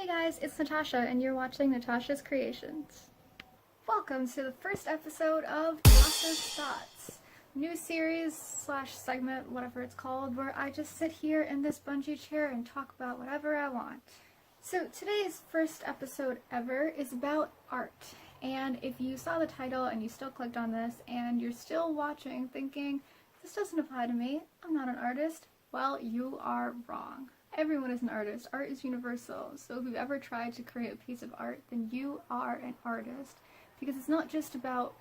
Hey guys, it's Natasha and you're watching Natasha's Creations. Welcome to the first episode of Tasha's Thoughts, new series slash segment, whatever it's called, where I just sit here in this bungee chair and talk about whatever I want. So today's first episode ever is about art, and if you saw the title and you still clicked on this and you're still watching thinking, this doesn't apply to me, I'm not an artist, well, you are wrong. Everyone is an artist. Art is universal. So if you've ever tried to create a piece of art, then you are an artist. Because it's not just about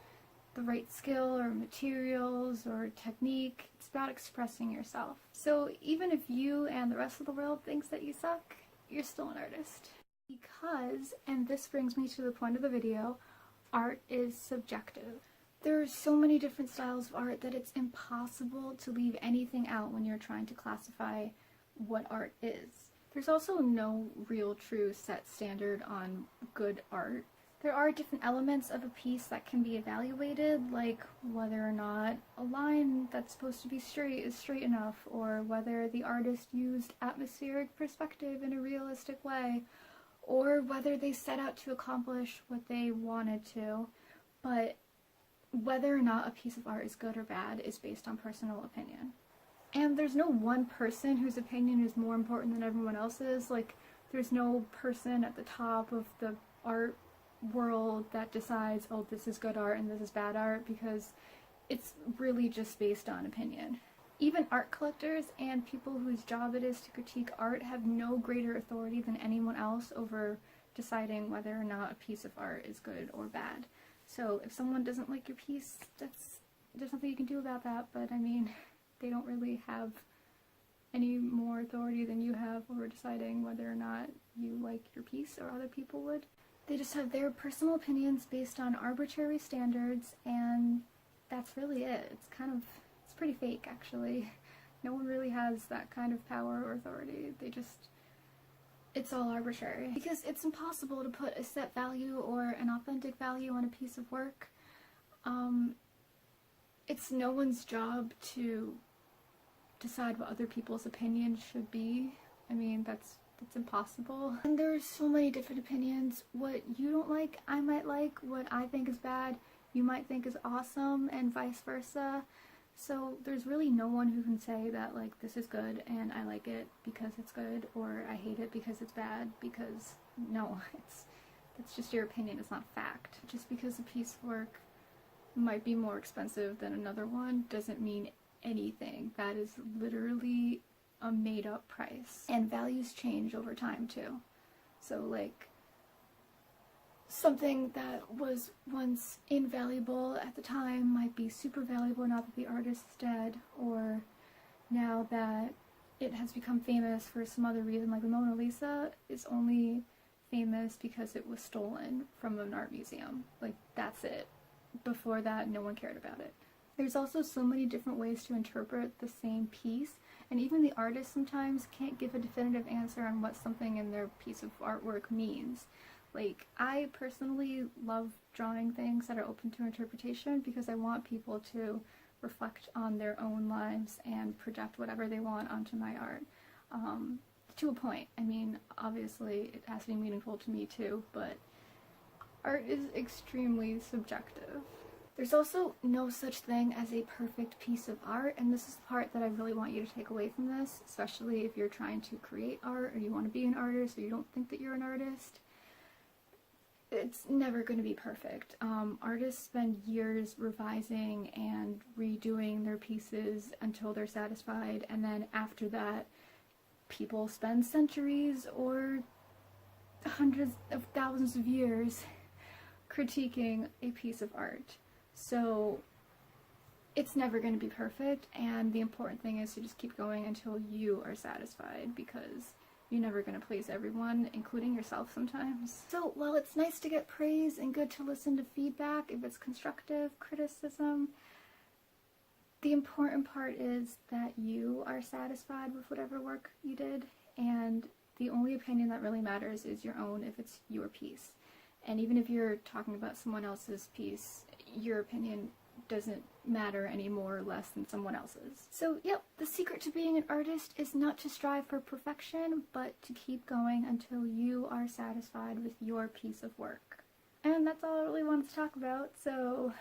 the right skill or materials or technique. It's about expressing yourself. So even if you and the rest of the world thinks that you suck, you're still an artist. Because, and this brings me to the point of the video, art is subjective. There are so many different styles of art that it's impossible to leave anything out when you're trying to classify what art is. There's also no real true set standard on good art. There are different elements of a piece that can be evaluated, like whether or not a line that's supposed to be straight is straight enough, or whether the artist used atmospheric perspective in a realistic way, or whether they set out to accomplish what they wanted to. But whether or not a piece of art is good or bad is based on personal opinion. And there's no one person whose opinion is more important than everyone else's. Like, there's no person at the top of the art world that decides, oh, this is good art and this is bad art, because it's really just based on opinion. Even art collectors and people whose job it is to critique art have no greater authority than anyone else over deciding whether or not a piece of art is good or bad. So if someone doesn't like your piece, there's nothing you can do about that, but I mean, they don't really have any more authority than you have over deciding whether or not you like your piece or other people would. They just have their personal opinions based on arbitrary standards, and that's really it. It's pretty fake, actually. No one really has that kind of power or authority. It's all arbitrary. Because it's impossible to put a set value or an authentic value on a piece of work. It's no one's job to decide what other people's opinions should be. I mean, that's impossible. And there's so many different opinions. What you don't like, I might like. What I think is bad, you might think is awesome, and vice versa. So there's really no one who can say that, like, this is good and I like it because it's good, or I hate it because it's bad, because no, that's just your opinion, it's not fact. Just because a piece of work might be more expensive than another one doesn't mean anything. That is literally a made-up price. And values change over time too. So like, something that was once invaluable at the time might be super valuable now that the artist is dead, or now that it has become famous for some other reason. Like the Mona Lisa is only famous because it was stolen from an art museum. Like, that's it. Before that, no one cared about it. There's also so many different ways to interpret the same piece, and even the artist sometimes can't give a definitive answer on what something in their piece of artwork means. Like, I personally love drawing things that are open to interpretation because I want people to reflect on their own lives and project whatever they want onto my art. To a point. I mean, obviously it has to be meaningful to me too, but art is extremely subjective. There's also no such thing as a perfect piece of art, and this is the part that I really want you to take away from this, especially if you're trying to create art or you want to be an artist or you don't think that you're an artist. It's never going to be perfect. Artists spend years revising and redoing their pieces until they're satisfied, and then after that, people spend centuries or hundreds of thousands of years critiquing a piece of art. So it's never going to be perfect, and the important thing is to just keep going until you are satisfied, because you're never going to please everyone, including yourself sometimes. So while it's nice to get praise and good to listen to feedback if it's constructive criticism, the important part is that you are satisfied with whatever work you did, and the only opinion that really matters is your own if it's your piece. And even if you're talking about someone else's piece, your opinion doesn't matter any more or less than someone else's. So yep, the secret to being an artist is not to strive for perfection, but to keep going until you are are satisfied with your piece of work. And that's all I really wanted to talk about. So,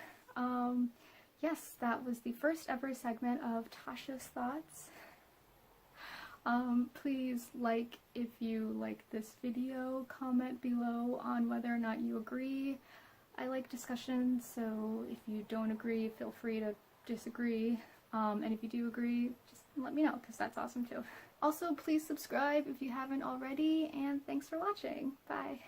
yes, that was the first ever segment of Tasha's Thoughts. Please like if you like this video, comment below on whether or not you agree. I like discussions, so if you don't agree, feel free to disagree. And if you do agree, just let me know, because that's awesome too. Also, please subscribe if you haven't already, and thanks for watching. Bye.